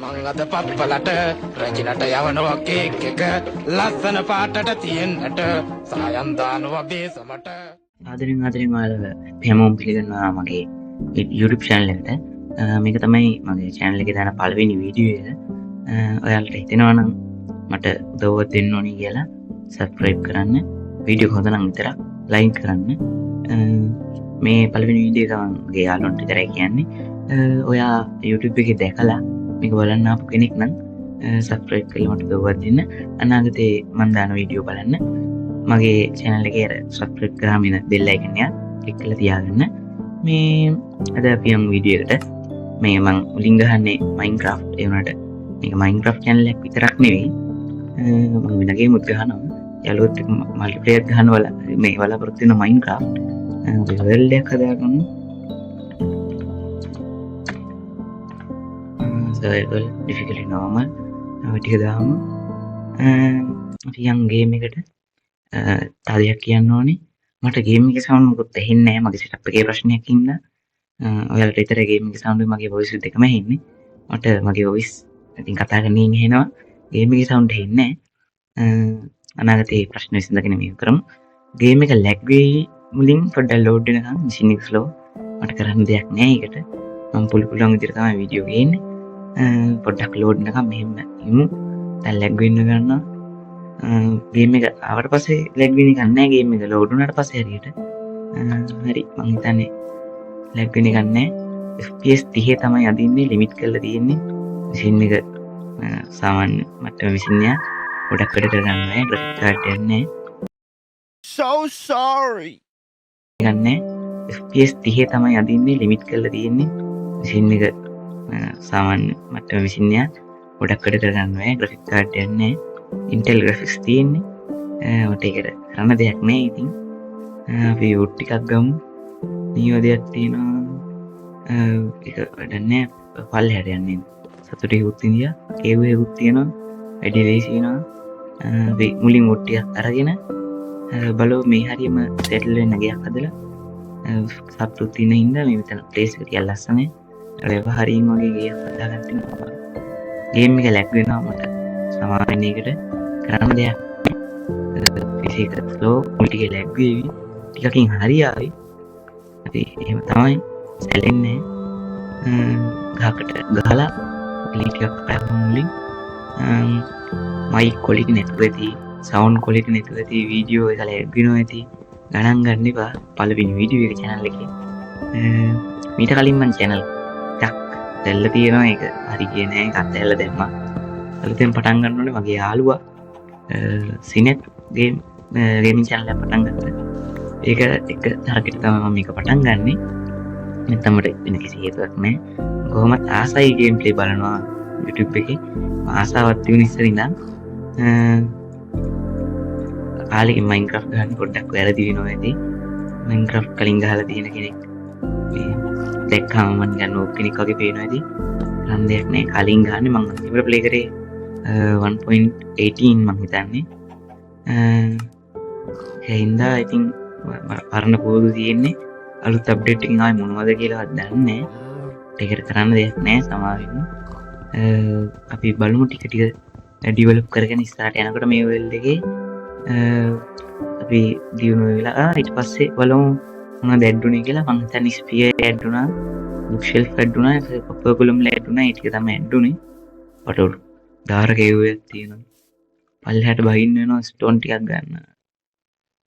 මං අද පප්පලට රැජිනට යවනවා කේක් එක ලස්සන පාටට තියෙන්නට සායම් දානවා බේසමට ආදරෙන් ඔයාලව හැමෝම පිළිගන්නවා මගේ YouTube channel එකට. මේක තමයි මගේ channel එකේ දාන පළවෙනි වීඩියෝ එක. ඔයාලට හිතෙනවා නම් මට උදව්වක් දෙන්න ඕනි කියලා subscribe කරන්න, වීඩියෝ හොඳ නම් විතරක් like කරන්න. මේ පළවෙනි වීඩියෝ එක මගේ යාළුවන්ට විතරයි කියන්නේ. ඔයා YouTube එකේ දැකලා මේක බලන්න ආපු කෙනෙක් නම් subscribe කරලා මට උදව්වක් දෙන්න. අනාගතේ මම දාන වීඩියෝ බලන්න. මගේ channel එකේ subscribe කරාම ඉන්න bell icon එක click කරලා තියාගන්න. මේ අද අපි යමු වීඩියෝ එකට. මේ මම මුලින් ගහන්නේ Minecraft ඒ වුණාට මේක Minecraft channel එකක් විතරක් නෙවෙයි. මම වෙන ගේම් උත් ගහනවා. යාළුවොත් එක්ක multiplayer ගහනවා මේ බලාපොරොත්තු වෙන Minecraft. world එකක් හදාගන්න. survival difficulty normal ටික දාමු. අපි යම් ගේම් එකට තාදයක් කියන්න ඕනේ. මට ගේම් එකේ සවුන්ඩ් මොකුත් ඇහෙන්නේ නැහැ. මගේ සෙටප් එකේ ප්‍රශ්නයක් හින්දා. ඔයාලට විතර ගේම් එකේ සවුන්ඩ් මගේ වොයිස් දෙකම ඇහෙන්නේ. මට මගේ වොයිස් ඉතින් කතා කරන්නේ ඇහෙනවා. ගේම් එකේ සවුන්ඩ් ඇහෙන්නේ නැහැ. අනාගතේ ප්‍රශ්න විසඳගෙන මේක කරමු. ගේම් එක ලැග් වෙයි මුලින් පොඩ්ඩක් ලෝඩ් වෙනකම් මැෂින් එක ස්ලෝ. මට කරන්න දෙයක් නැහැ ඒකට. මම පුළුවන් විදිහට තමයි වීඩියෝ ගේන්නේ. පොඩ්ඩක් ලෝඩ් වෙනකම් මෙහෙම ඉමු. දැන් ලැග් වෙන්න ගන්නවා. ගේම් එක ආවට පස්සේ ලැග් වෙන එකක් නැහැ. ගේම් එක ලෝඩ් වුණාට පස්සේ හරියට හරි මං හිතන්නේ ලැග් වෙන එකක් නැහැ. FPS 30 තමයි අදින්නේ ලිමිට් කරලා තියෙන්නේ. මැෂින් එක සාමාන්‍ය මට්ටම මැෂින් එක ගොඩක් වැඩ කරගන්න නැහැ. ග්‍රැෆික් කාඩ් එකක් නැහැ. so sorry ගන්න FPS 30 තමයි අදින්නේ ලිමිට් කරලා තියෙන්නේ. මැෂින් එක සාමාන්‍ය මට්ටම මැෂින් එක ගොඩක් වැඩ කරගන්න නැහැ. ග්‍රැෆික් කාඩ් එකක් නැහැ. Intel graphics තියෙන්නේ. මට ඒකට කරන්න දෙයක් නැහැ. ඉතින් අපි wood ටිකක් ගමු. නියෝදයක් තියෙනවා. ඒක වැඩක් නැහැ. පල්ලෙහාට යන්නේ. සතුටේ wood ඉන්දියා. කේව්වේ wood තියෙනවා. වැඩි ලේසි වෙනවා. අපි මුලින් wood ටිකක් අරගෙන බලමු මේ හරියම settle වෙන්න ගයක් හදලා. සතුටු තියෙන හින්දා මේ මෙතන place එක ටිකක් ලස්සනයි. ඒක හරියම වගේ ගයක් හදාගන්න තියෙනවා. ගේම් එක ලැග් වෙනවා මට. සමාන එකට කරන්න දෙයක් ෆිසික ස්ලෝ මුටික ලැග් වේවි ටිකකින් හරි ආවි. අපි එහෙම තමයි සැලෙන්නේ. ගහකට ගහලා ලිටියක් කරමු මුලින්. මයික් ක්වොලිටි නැතුව ඇති, සවුන්ඩ් ක්වොලිටි නැතුව ඇති වීඩියෝ එක ලැග් වෙනවා ඇති. ගණන් ගන්න එපා. පළවෙනි වීඩියෝ එක channel එකේ. මීට කලින් මම channel එකක් දැල්ලා තියෙනවා. ඒක හරි ගියේ නෑ. ඒකත් දැල්ලා දැම්මා. අලුතෙන් පටන් ගන්න ඕනේ. මගේ යාළුවා සිනෙට් ගේමින් channel එක පටන් ගත්තා. ඒක එක තරකට තමයි මම මේක පටන් ගන්නෙ. නැත්නම් මට වෙන කිසි හේතුවක් නැහැ. කොහොමත් ආසයි ගේම් ප්ලේ බලනවා YouTube එකේ. ආසාවක් තිබුණ ඉස්සර ඉඳන් කාලෙකින් Minecraft ගන්න පොඩ්ඩක් වැරදි වෙනවා ඇති. Minecraft කලින් ගහලා තියෙන කෙනෙක් මේ දැක්කම මම ගන්න ඕක කෙනෙක් වගේ පේනවා ඇති. කරන්න දෙයක් නැහැ. කලින් ගහන්නේ මම අන්තිමට ප්ලේ කරේ 1.18 මං හිතන්නේ. හින්දා ඉතින් පරණ කෝඩු තියෙන්නේ. අලුත් අප්ඩේට් එකකින් ආයේ මොනවද කියලාවත් දන්නේ නැහැ. ඒකට කරන්න දෙයක් නැහැ. සමාවෙන්න. අපි බලමු ටික ටික ඩෙවලොප් කරගෙන ඉස්සරහට යනකොට මේ world එකේ අපි දියුණු වෙලා ඊට පස්සේ බලමු මොනවද ඇඩ් වුනේ කියලා. මං හිතන්නේ ස්පියර් ඇඩ් වුණා, බුක් ෂෙල්ෆ් ඇඩ් වුණා, කොපර් කොලම් ඇඩ් වුණා. ඒ ටික තමයි ඇඩ් වුනේ. පටවලු ධාර කේව්වයක් තියෙනවා. පල්ලෙහාට බහින්න වෙනවා ස්ටෝන් ටිකක් ගන්න.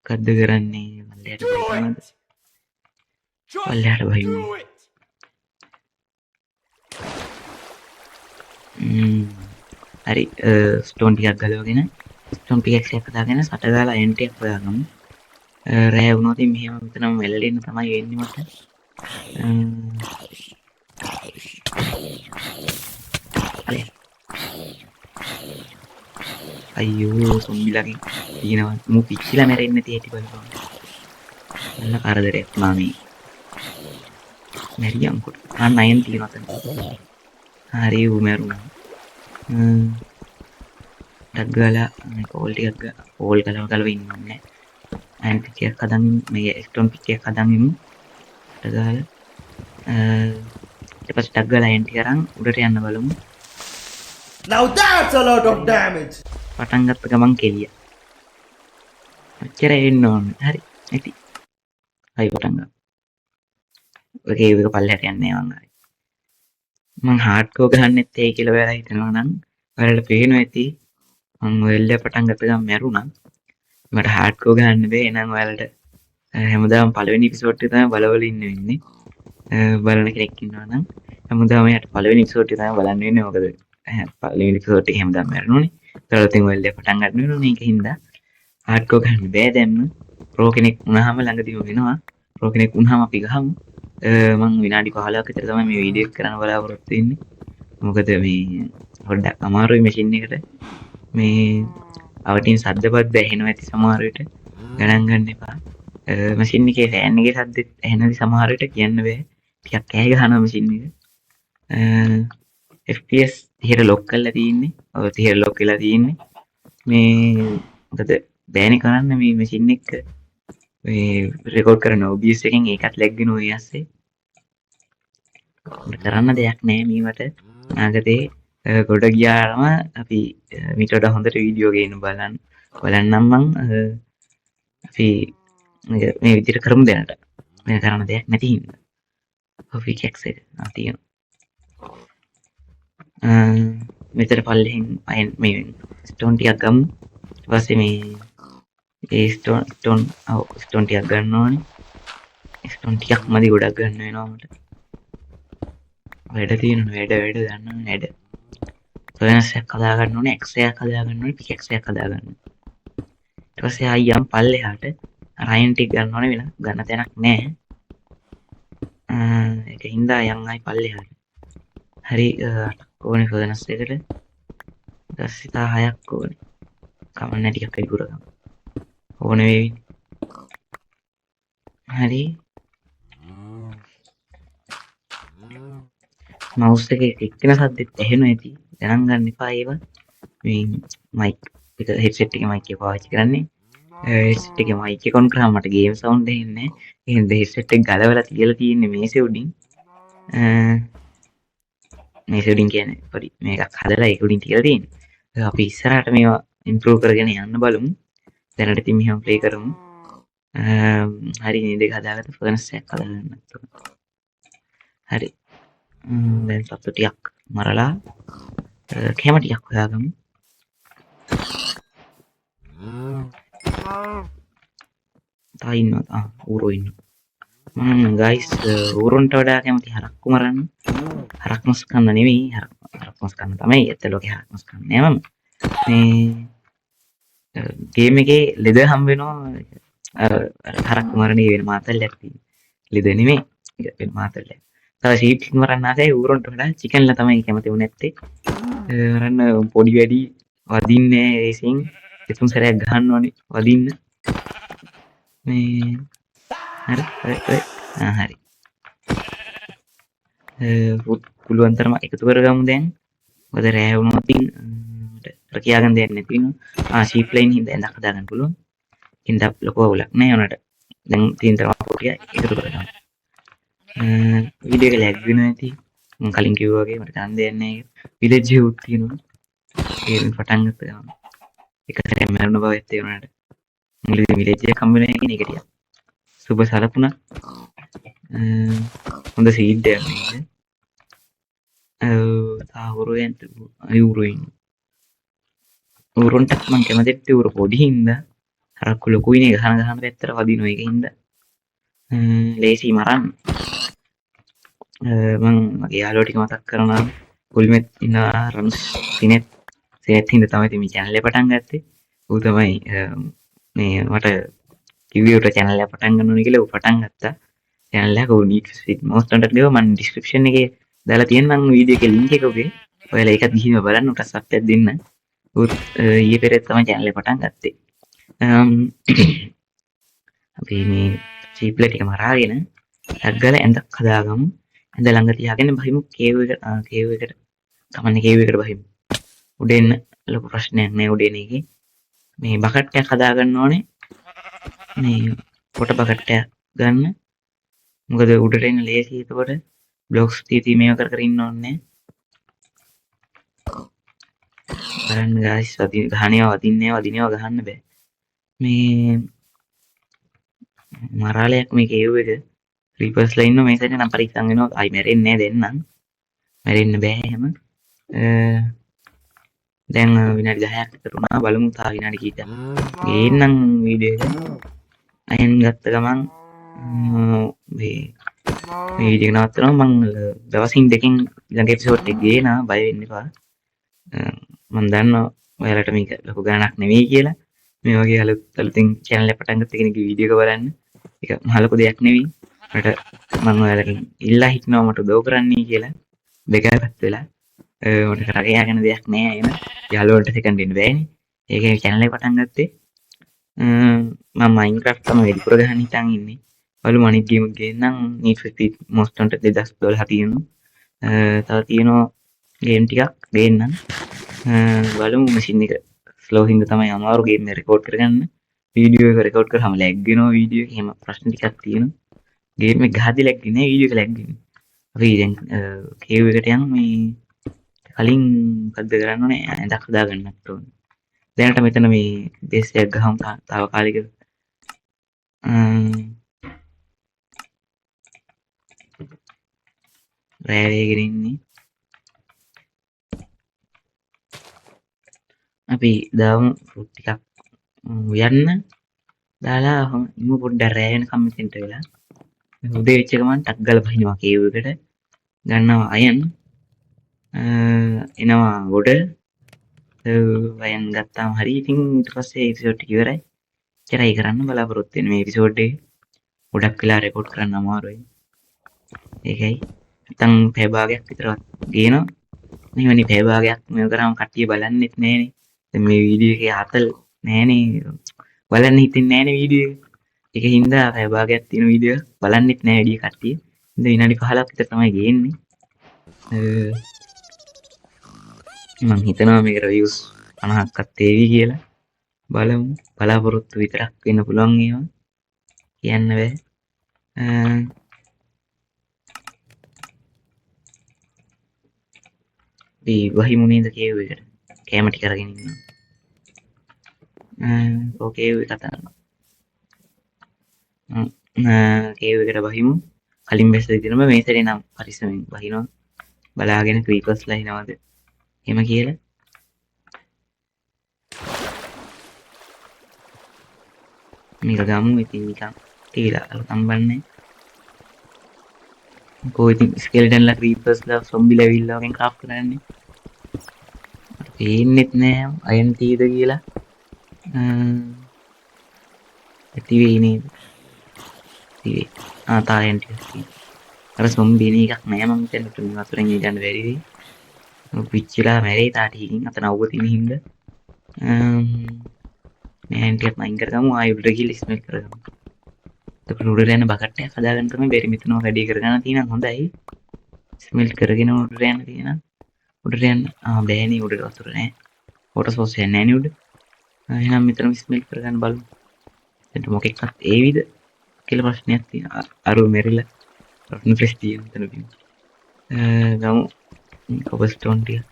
මොකද්ද කරන්නේ? පල්ලෙහාට බහින්නද? පල්ලෙහාට බහින්න. හරි ස්ටෝන් ටිකක් ගලවගෙන ස්ටෝන් පිකැක්ස් එකක් හදාගෙන සට දාලා අයන් ටිකක් හොයාගමු. රෑ වුණොත් මෙහෙම මෙතනම වැළලෙන්න තමයි වෙන්නේ මට. අයියෝ සොම්බිලගේ තියෙනවා. මු පිච්චිලා මැරෙන්නේ නැති හැටි බලපන්. നല്ല කරදරයක් මා මේ. මැරියම් කොට. අන්න අයන් තියෙනවා තන. හරි ඌ මැරුණා. ඩග්ගලා කෝල් ටිකක් කෝල් ගලව ඉන්නන්නේ. අයන් පිටියක් හදන් මේ ස්ටෝන් පිටියක් හදන් ඉමු. ඩග්ගලා ඊට පස්සේ ඩග්ගලා අයන් ටික අරන් උඩට යන්න බලමු. Now that's a lot of damage. පටන් ගත්ත ගමන් කෙලිය. මෙච්චර එන්න ඕනේ. හරි. ඉති. හයි පටන් ගන්න. ඔය කේව් එක පල්ලෙහාට යන්නේ මං ආයි. මං හાર્ඩ්කෝර් ගහන්නෙත් ඒ කියලා ඔයාලා හිතනවා නම් ඔයාලට පේනවා ඇති මං ඔයල්ල පටන් ගත්ත ගමන් මැරුණා. මට හાર્ඩ්කෝර් ගහන්න බෑ. එහෙනම් ඔයාලට හැමදාම පළවෙනි එපිසෝඩ් එක තමයි බලවල ඉන්න වෙන්නේ. බලන කෙනෙක් ඉන්නවා නම් හැමදාම යට පළවෙනි එපිසෝඩ් එක තමයි බලන්න වෙන්නේ. මොකද පළවෙනි එපිසෝඩ් එක හැමදාම මැරෙනවනේ. ඒතකොට ඉතින් ඔයල්ල පටන් ගන්න වෙනවනේ. ඒකින්ද හાર્ඩ්කෝර් ගන්න බෑ දැන්ම. ප්‍රෝ කෙනෙක් වුණාම ළඟදීම වෙනවා. ප්‍රෝ කෙනෙක් වුණාම අපි ගහමු. මං විනාඩි 15ක් විතර තමයි මේ වීඩියෝ එක කරන්න බලාපොරොත්තු වෙන්නේ. මොකද මේ පොඩ්ඩක් අමාරුයි මැෂින් එකට. මේ අවටින් සද්දපත් ඇහෙනවා ඇති සමහර විට. ගණන් ගන්න එපා. මැෂින් එකේ ෆෑන් එකේ සද්දෙත් ඇහෙනදි සමහර විට කියන්න බෑ. ටිකක් කෑ ගහනවා මැෂින් එක. FPS 30ට ලොක් කරලා තියෙන්නේ. ඔව් 30ට ලොක් වෙලා තියෙන්නේ. මේ මොකද බෑනේ කරන්න මේ මැෂින් එක මේ රෙකෝඩ් කරන OBS එකෙන් ඒකත් ලැග් වෙනවා ඊ ඇස්සේ. කරන්න දෙයක් නෑ මේවට. අනාගතේ ගොඩ ගියාම අපි මීට වඩා හොඳට වීඩියෝ ගේන්න බලන්නම් මං අපි මේ විදිහට කරමු දැනට. මේ කරන්න දෙයක් නැති හින්දා. කොපි කැක්ස් එක තියෙනවා. මෙතන පල්ලෙහින් අයන් මේ ස්ටෝන් ටිකක් ගමු. ඊට පස්සේ මේ ඒ ස්ටෝන් ටිකක් ගන්න ඕනේ. ස්ටෝන් ටිකක් මදි ගොඩක් ගන්න වෙනවා මට. වැඩ තියෙනවා වැඩ ගන්න වැඩ. සොයනසයක් හදා ගන්න ඕනේ, එක්ස් එකක් හදා ගන්න ඕනේ, පිකැක්ස් එකක් හදා ගන්න ඕනේ. ඊට පස්සේ ආයියම් පල්ලෙහාට අයන් ටික ගන්න ඕනේ වෙන ගන්න තැනක් නැහැ. ඒක හින්දා යන් ආයි පල්ලෙහාට. හරි 8ක් ඕනේ සොයනස් එකට. ඊට පස්සේ 6ක් ඕනේ. කමන්න ටිකක් අයිපුර ගමු. ඕනේ වේවි. හරි. මවුස් එකේ ක්ලික් වෙන සද්දෙත් ඇහෙනවා ඇති. ගණන් ගන්න එපා ඒවා. මේ මයික් එක හෙඩ්සෙට් එකේ මයික් එක පාවිච්චි කරන්නේ. හෙඩ්සෙට් එකේ මයික් එක ඔන් කරාම මට ගේම් සවුන්ඩ් එන්නේ නැහැ. ඒ හින්දා හෙඩ්සෙට් එක ගලවලා තියලා තියෙන්නේ මේසෙ උඩින්. මේසෙ උඩින් කියන්නේ පොඩි මේකක් හදලා ඒක උඩින් තියලා තියෙන්නේ. අපි ඉස්සරහට මේවා ඉම්ප්‍රූව් කරගෙන යන්න බලමු. දැනට ඉතින් මෙහෙම ප්ලේ කරමු. හරි මේ දෙක හදාගත්ත ෆර්නස් එකක් හදාගන්න. හරි. දැන් සතු ටිකක් මරලා කැම ටිකක් හොයාගමු. තා ඉන්නවා. ඌරෝ ඉන්නවා. මම ගයිස් ඌරොන්ට වඩා කැමති හරක්කු මරන්න. හරක් මස් කන්න නෙවෙයි හරක් මස් කන්න තමයි ඇත්ත ලෝකේ හරක් මස් කන්නේ මම. මේ ගේම් එකේ ලෙද හම්බ වෙනවා හරක් මරණේ වෙන මාතල්ලයක් තියෙන. ලෙද නෙමෙයි වෙන මාතල්ලයක්. තව ෂීප් මරන්න ආසයි ඌරොන්ට වඩා චිකන් ලා තමයි කැමති වුනේ නැත්තේ. මරන්න පොඩි වැඩි වදින්නේ රේසින් දෙතුන් සැරයක් ගහන්න ඕනේ වදින්න. මේ හරි හරි පුළුවන් තරම එකතු කරගමු දැන්. මොකද රෑ වුණොත් මට කියාගන්න දෙයක් නැති වෙනවා. ෂීප් ලයින් හින්දා එඳක් හදාගන්න පුළුවන්. හින්දා ලොකු අවුලක් නැහැ උනට. දැන් තියෙන තරම පොඩි එකතු කරගමු. වීඩියෝ එක ලැග් වෙනවා ඇති. මම කලින් කිව්වා වගේ මට ගන්න දෙයක් නැහැ. විලේජ් එකක් තියෙනවා. ඒකෙන් පටන් ගත්ත ගමන් එක සැරේ මරණ බව ඇත්තේ උනට. මුලදී විලේජ් එක කම්බින එකකින් එක ටික සුබ සලකුණා. හොඳ සීඩ් එකක් නේද? තාවුරුවෙන් අයුරුයින් ඌරොන්ටත් මං කැමතිත් ඌර පොඩි හින්දා හරක්කු ලොකුයිනේ ගහන පැත්තට වදිනවා ඒක හින්දා ලේසි මරන්න. මං මගේ යාළුවෝ ටික මතක් කරනවා ගුල්මෙත් ඉන්න රන්ස් සිනෙත් හින්දා තමයි ඉතින් මේ channel එක පටන් ගත්තේ. ඌ තමයි මේ මට කිව්වේ උට channel එක පටන් ගන්න ඕනේ කියලා ඌ පටන් ගත්තා. channel එක ඌ need for speed most wanted ගිහුවා මම description එකේ දාලා තියෙනම් වීඩියෝ එකේ link එක ඔගේ. ඔයාලා ඒකත් ගිහින් බලන්න උට සබ් එකක් දෙන්න. ඌ ඊයේ පෙරේද තමයි channel එක පටන් ගත්තේ. අපි මේ චීප්ලේ ටික මරාගෙන ටග්ගල ඇඳක් හදාගමු. ඇඳ ළඟ තියාගෙන බහිමු කේව් එකට කමන්නේ කේව් එකට බහිමු. උඩ එන්න ලොකු ප්‍රශ්නයක් නෑ උඩ එන එකේ. මේ බකට් එකක් හදාගන්න ඕනේ. මේ පොට බකට් එකක් ගන්න. මොකද උඩට එන්න ලේසි. එතකොට බ්ලොක්ස් තීති මේව කර ඉන්න ඕනේ. බලන්න ගායිස් ගහනවා වදිනවා ගහන්න බෑ. මේ මරාලයක් මේ කේව් එක ක්‍රීපර්ස්ලා ඉන්නවා මේ සයිඩේ නම් පරිස්සම් වෙනවා. ආයි මැරෙන්නේ නැහැ දෙන්නම්. මැරෙන්න බෑ එහෙම. දැන් විනාඩි 10ක් විතර වුණා. බලමු තා විනාඩි කීයද. ගේන්නම් වීඩියෝ එක. අයන් ගත්ත ගමන් මේ වීඩියෝ එක නවත්තනවා. මම දවසින් දෙකකින් ඊළඟ එපිසෝඩ් එක ගේනවා. බය වෙන්න එපා. මම දන්නවා ඔයාලට මේක ලොකු ගාණක් නෙවෙයි කියලා. මේ වගේ අලුතින් channel එක පටන් ගත්ත කෙනෙක්ගේ වීඩියෝ එක බලන්න. ඒක මහ ලොකු දෙයක් නෙවෙයි. මට මම ඔයාලගෙන් ඉල්ලා හිටනවා මට උදව් කරන්නයි කියලා. බෙගාපත් වෙලා මට කරගෙන යන දෙයක් නෑ එන. යාළුවන්ට සෙකන්ඩ් වෙන්න බෑනේ. ඒකේ channel එක පටන් ගත්තේ. මම Minecraft තමයි වැඩිපුර ගහන්න හිතන් ඉන්නේ. බලමු අනිත් ගේම් එක ගේන්නම්. Need for Speed Most Wanted 2012 තියෙනවා. තව තියෙනවා ගේම් ටිකක් ගේන්නම්. බලමු මැෂින් එක ස්ලෝ හින්දා තමයි අමාරු ගේම් එක රෙකෝඩ් කරගන්න. වීඩියෝ එක රෙකෝඩ් කරාම ලැග් වෙනවා වීඩියෝ එක. එහෙම ප්‍රශ්න ටිකක් තියෙනවා. ගේම් එක ගහද්දි ලැග් වෙන්නේ වීඩියෝ එක ලැග් වෙන්නේ. අපි දැන් කේව් එකට යන් මේ කලින් මොකද්ද කරන්න ඕනේ? ඇඳක් හදා ගන්නත් ඕනේ. දැනට මෙතන මේ බේස්යක් ගහමු තාවකාලික. රෑ වේගෙන ඉන්නේ. අපි දාමු ෆෘට් ටිකක් උයන්න දාලා ඉමු පොඩ්ඩක් රෑ වෙනකම් මෙතෙන්ට වෙලා. උදේ වෙච්ච ගමන් ටක් ගාලා බහිනවා කේව් එකට. ගන්නවා අයන්. එනවා ගොඩ. අයන් ගත්තාම හරි. ඉතින් ඊට පස්සේ එපිසෝඩ් එක ඉවරයි. එච්චරයි කරන්න බලාපොරොත්තු වෙන්නේ මේ එපිසෝඩ් එක. ගොඩක් වෙලා රෙකෝඩ් කරන්න අමාරුයි. ඒකයි. නැත්තම් පැය භාගයක් විතරවත් ගේනවා. මෙහෙමනේ පැය භාගයක් මේක කරාම කට්ටිය බලන්නෙත් නෑනේ. දැන් මේ වීඩියෝ එකේ අතල් නෑනේ. බලන්න හිතෙන්නේ නෑනේ වීඩියෝ එක. ඒක හින්දා පැය භාගයක් තියෙන වීඩියෝ බලන්නෙත් නෑ වැඩි කට්ටිය. ඉතින් විනාඩි 15ක් විතර තමයි ගේන්නේ. මම හිතනවා මේකට views 50ක්වත් තේවි කියලා. බලමු. බලාපොරොත්තු විතරක් වෙන්න පුළුවන් ඒවා. කියන්න බෑ. අපි වහිමු නේද කේව් එකට. කැම ටික අරගෙන ඉන්නවා. ඕකේ ඒ කතා. කේව් එකට වහිමු. කලින් බැස්ස විදිහම මේ සැරේ නම් පරිස්සමෙන් වහිනවා. බලාගෙන ක්‍රීපර්ස්ලා එනවද? එහෙම කියලා. මේක ගමු ඉතින් නිකන් කියලා අලුතම්බන්නේ. කොහොම ඉතින් ස්කෙල්ටන්ලා ක්‍රීපර්ස්ලා සොම්බිලා ඇවිල්ලා වගේ ක්‍රාෆ්ට් කරන්නේ. පේන්නෙත් නෑ අයන් තීද කියලා. ඇති වෙයි නේද? ඉතින් තායන් ටික. අර සොම්බිනේ එකක් නෑ මම හිතන්නේ තුන් වතුරෙන් ඉඳන් බැරි වෙයි. පිච්චිලා මැරෙයි තාටිකින් අතන අවුව තියෙන හින්දා. මෑන් ටිකක් මයින් කරගමු ආයෙ උඩට ගිහලා ස්මෙල් කරගමු. අපිට උඩට යන බකට් එකක් හදාගන්න තමයි බැරි මෙතනම වැඩි කරගන්න තියෙනවා හොඳයි. ස්මෙල් කරගෙන උඩට යන්න තියෙනවා. උඩට යන්න බෑනේ උඩට වතුර නෑ. වෝටර් සෝස් යන්නේ නෑනේ උඩ. එහෙනම් මෙතනම ස්මෙල් කරගන්න බලමු. එතන මොකෙක්වත් ඒවිද කියලා ප්‍රශ්නයක් තියෙනවා. අර මෙරිලා රොටන් ෆ්‍රෙෂ් තියෙන මෙතන බිම. ගමු කොබස්ටෝන් ටික.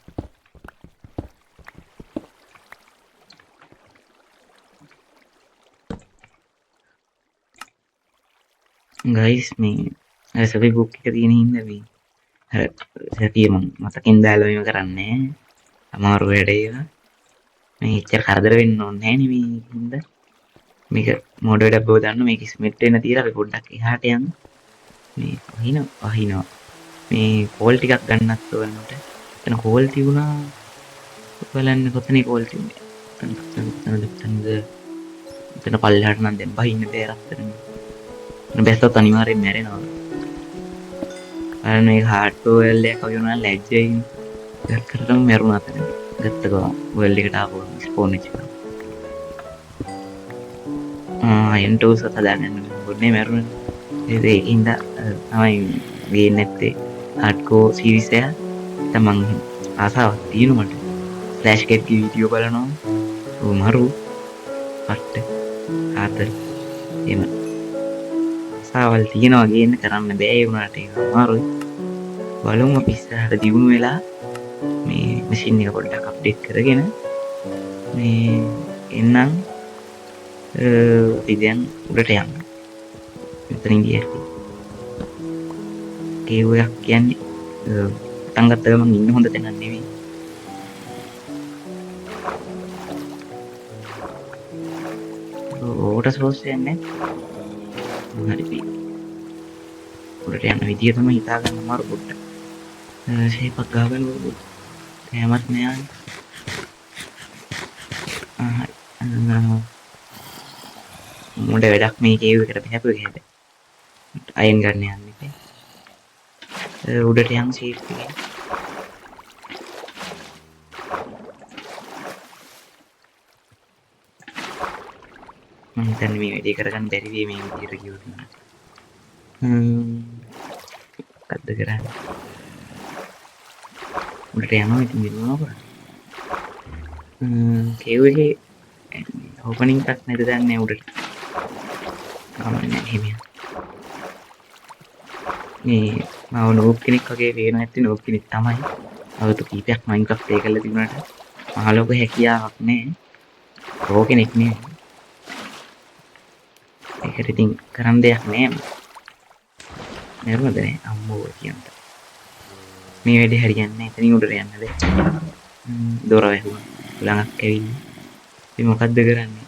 ගයිස් මේ අර සබේ බුක් එක තියෙන හින්දා මේ අර සතිය මම මතකින් දාලා මේව කරන්නේ අමාරු වැඩේ ඒවා. මේ එච්චර කරදර වෙන්න ඕනේ නැහැ නේ මේ හින්දා. මේක මොඩ වැඩක් බව දන්න මේක ස්මෙට් වෙන තියලා අපි පොඩ්ඩක් එහාට යමු. මේ වහිනවා. මේ කෝල් ටිකක් ගන්නත් ඕනට. එතන කෝල් තිබුණා. බලන්න කොතනේ කෝල් තිබුණේ. එතන පල්ලෙහාට නම් දැන් බහින්න බෑ රත්තරන්. බැස්සොත් අනිවාර්යෙන් මැරෙනවා. අර මේ හાર્ඩ් වර්ල්ඩ් එකක් වගේ වුණා ලැජ්ජයි. ගත්තටම මැරුණා අතන. ගත්ත ගමන් වර්ල්ඩ් එකට ආපුවම ස්පෝන් වෙච්ච එක. අයන් ටූල්ස් හදාගන්න ඕනේ මැරුණා. ඒකින්ද තමයි ගේන්නේ නැත්තේ හાર્ඩ්කෝර් සීරීස් එක. දැන් මං ආසාවක් තියෙනවා මට. ෆ්ලෑෂ් කෙට් කී වීඩියෝ බලනවා. මරු පට්ට ආතල් එම සාවල් තියෙනවා ගේන්න කරන්න බෑ ඒ වුණාට ඒක අමාරුයි. බලමු අපි ඉස්සරහට දියුණු වෙලා මේ මැෂින් එක පොඩ්ඩක් අප්ඩේට් කරගෙන මේ එන්නම් ඉතින් උඩට යන්න. මෙතනින් ගියත් කේව් එකක් කියන්නේ පටන් ගත්ත ගමන් ඉන්න හොඳ තැනක් නෙවෙයි. ඕට සෝස් යන්නේ හරි. උඩට යන විදිය තමයි හිතා ගන්න අමාරු පොඩ්ඩක්. ෂේප් එකක් ගාගෙන කැමත් නෑ. මොඩ වැඩක් මේ කේව් එකට බහැපු එක හැබැයි. අයන් ගන්න යන්නේ. උඩට යන් ෂේප් එකේ. මම හිතන්නේ මේ වැඩේ කරගන්න බැරි වෙයි මේ විදියට කිව්වොත්. මොකද්ද කරන්නේ? උඩට යනවා ඉතින් වෙනවා. කේව් එකේ ඕපනින් එකක් නැද දන්නේ උඩට. මේ මම නෝබ් කෙනෙක් වගේ පේන ඇත්තේ නෝබ් කෙනෙක් තමයි. අවුරුදු කීපයක් මයින්ක්‍රාෆ්ට් ප්ලේ කරලා තිබුණාට මහලොක හැකියාවක් නැහැ. ප්‍රෝ කෙනෙක් නෙවෙයි. ඒකට ඉතින් කරන්න දෙයක් නැහැ. නේද නේ අම්මෝ කියන්ට. මේ වැඩේ හරියන්නේ නැහැ. එතනින් උඩට යන්න බෑ. දොර වැහුවා. ළඟක් ඇවිල්ලා. ඉතින් මොකද්ද කරන්නේ?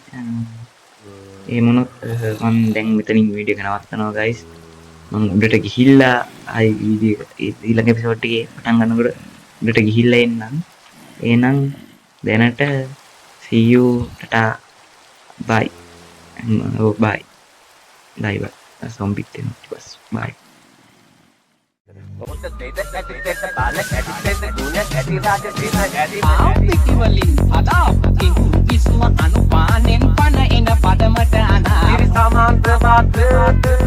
ඒ මොනොත් මම දැන් මෙතනින් වීඩියෝ එක නවත්තනවා guys. මම උඩට ගිහිල්ලා ආයි වීඩියෝ ඊළඟ එපිසෝඩ් එකේ පටන් ගන්නකොට උඩට ගිහිල්ලා එන්නම්. එහෙනම් දැනට see you tata bye. Bye. Bye. Zombie bye. Bye. ආපිටි වලින් අදාපකින් විශ්ව අනුපානෙන් පන එන පදමට අනා සමාන්තර